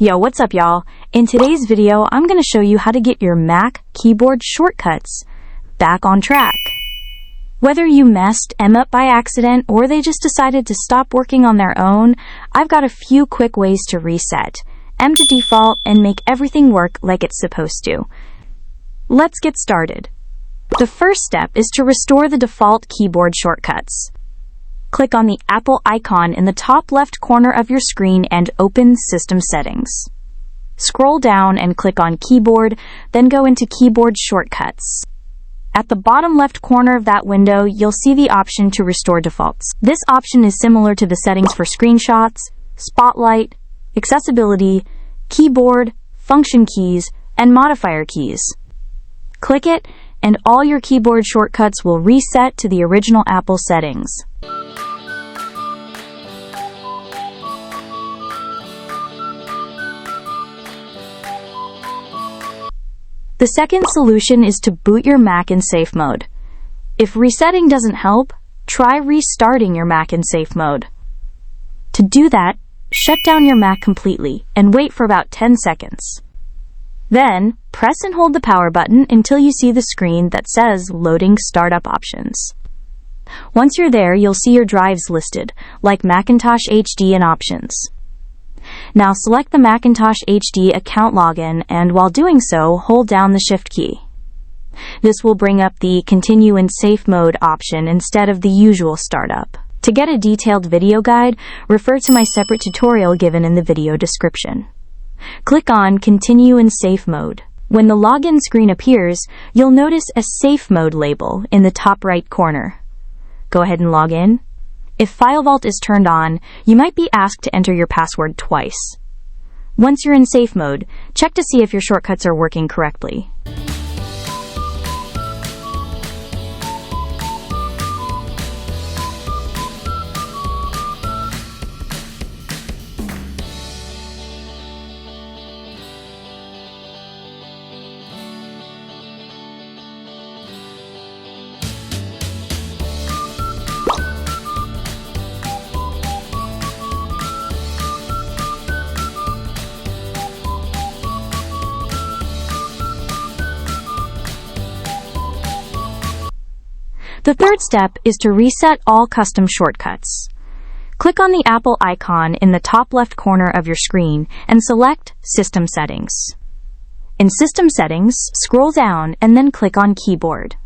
Yo, what's up y'all? In today's video, I'm going to show you how to get your Mac keyboard shortcuts back on track. Whether you messed M up by accident or they just decided to stop working on their own, I've got a few quick ways to reset M to default and make everything work like it's supposed to. Let's get started. The first step is to restore the default keyboard shortcuts. Click on the Apple icon in the top left corner of your screen and open System Settings. Scroll down and click on Keyboard, then go into Keyboard Shortcuts. At the bottom left corner of that window, you'll see the option to restore defaults. This option is similar to the settings for screenshots, spotlight, accessibility, keyboard, function keys, and modifier keys. Click it, and all your keyboard shortcuts will reset to the original Apple settings. The second solution is to boot your Mac in safe mode. If resetting doesn't help, try restarting your Mac in safe mode. To do that, shut down your Mac completely and wait for about 10 seconds. Then, press and hold the power button until you see the screen that says Loading Startup Options. Once you're there, you'll see your drives listed, like Macintosh HD and Options. Now select the Macintosh HD account login, and while doing so, hold down the Shift key. This will bring up the Continue in Safe Mode option instead of the usual startup. To get a detailed video guide, refer to my separate tutorial given in the video description. Click on Continue in Safe Mode. When the login screen appears, you'll notice a Safe Mode label in the top right corner. Go ahead and log in. If FileVault is turned on, you might be asked to enter your password twice. Once you're in safe mode, check to see if your shortcuts are working correctly. The third step is to reset all custom shortcuts. Click on the Apple icon in the top left corner of your screen and select System Settings. In System Settings, scroll down and then click on Keyboard.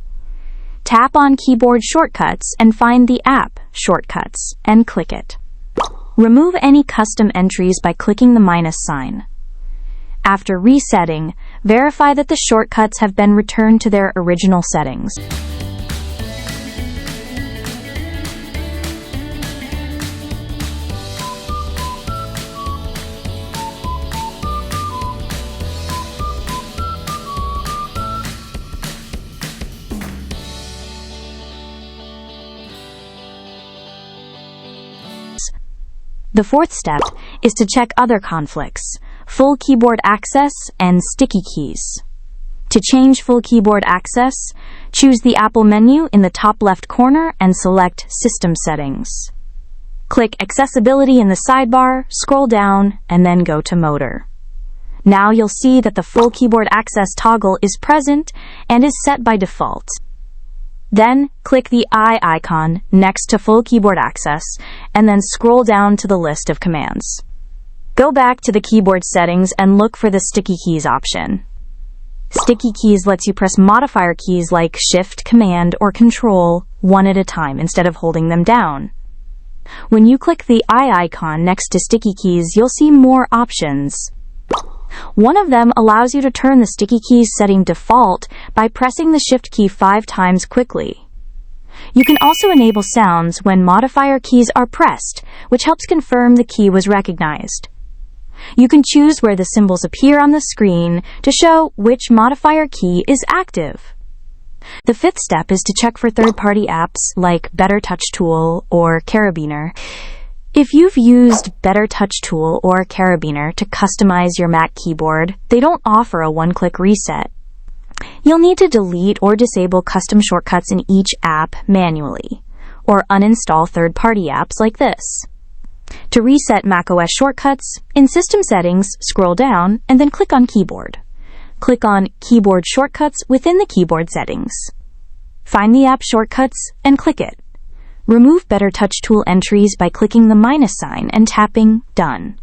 Tap on Keyboard Shortcuts and find the App Shortcuts and click it. Remove any custom entries by clicking the minus sign. After resetting, verify that the shortcuts have been returned to their original settings. The fourth step is to check other conflicts, full keyboard access and sticky keys. To change full keyboard access, choose the Apple menu in the top left corner and select System Settings. Click Accessibility in the sidebar, scroll down, and then go to Motor. Now you'll see that the full keyboard access toggle is present and is set by default. Then, click the eye icon next to full keyboard access, and then scroll down to the list of commands. Go back to the keyboard settings and look for the sticky keys option. Sticky keys lets you press modifier keys like Shift, Command, or Control one at a time instead of holding them down. When you click the eye icon next to sticky keys, you'll see more options. One of them allows you to turn the sticky keys setting default by pressing the Shift key 5 times quickly. You can also enable sounds when modifier keys are pressed, which helps confirm the key was recognized. You can choose where the symbols appear on the screen to show which modifier key is active. The fifth step is to check for third-party apps like Better Touch Tool or Carabiner. If you've used Better Touch Tool or Carabiner to customize your Mac keyboard, they don't offer a one-click reset. You'll need to delete or disable custom shortcuts in each app manually, or uninstall third-party apps like this. To reset macOS shortcuts, in System Settings, scroll down and then click on Keyboard. Click on Keyboard Shortcuts within the keyboard settings. Find the app Shortcuts and click it. Remove Better Touch Tool entries by clicking the minus sign and tapping Done.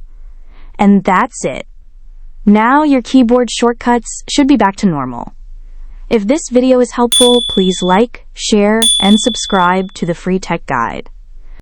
And that's it. Now your keyboard shortcuts should be back to normal. If this video is helpful, please like, share, and subscribe to the Free Tech Guide.